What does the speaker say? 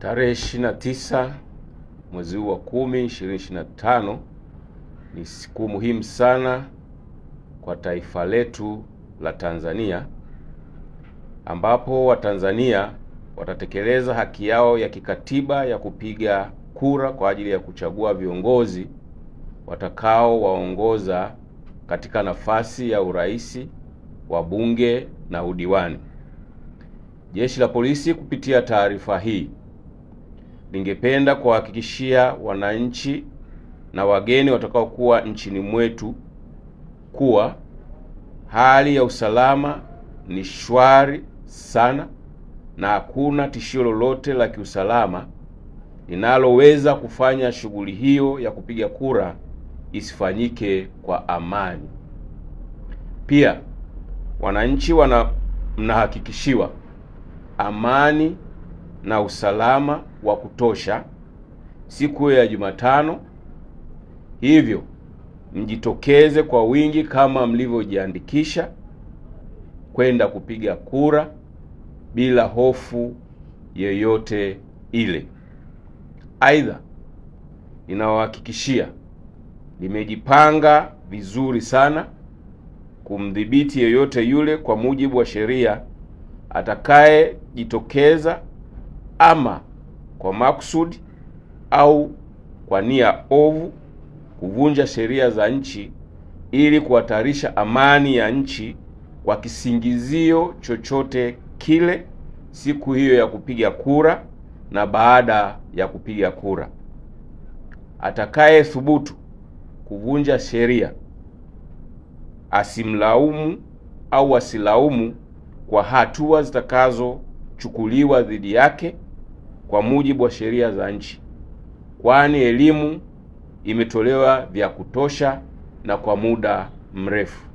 Tarehe 29 mwezi wa 10 2025 ni siku muhimu sana kwa taifa letu la Tanzania, ambapo Watanzania watatekeleza haki yao ya kikatiba ya kupiga kura kwa ajili ya kuchagua viongozi watakao waongoza katika nafasi ya urais, wabunge na udiwani. Jeshi la Polisi kupitia taarifa hii lingependa kuhakikishia wananchi na wageni watakao kuwa nchini mwetu kuwa hali ya usalama ni shwari sana na hakuna tishio lolote la kiusalama linaloweza kufanya shughuli hiyo ya kupiga kura isifanyike kwa amani. Pia wananchi mnahakikishiwa amani na usalama wa kutosha siku ya Jumatano, hivyo mjitokeze kwa wingi kama mlivyojiandikisha kwenda kupiga kura bila hofu yoyote ile. Aidha, ninawahakikishia nimejipanga vizuri sana kumdhibiti yeyote yule kwa mujibu wa sheria atakaye jitokeza ama kwa makusudi au kwa nia ovu kuvunja sheria za nchi ili kuhatarisha amani ya nchi kwa kisingizio chochote kile siku hiyo ya kupiga kura na baada ya kupiga kura. Atakaye thubutu kuvunja sheria asimlaumu au asilaumu kwa hatua zitakazochukuliwa dhidi yake kwa mujibu wa sheria za nchi, kwani elimu imetolewa vya kutosha na kwa muda mrefu.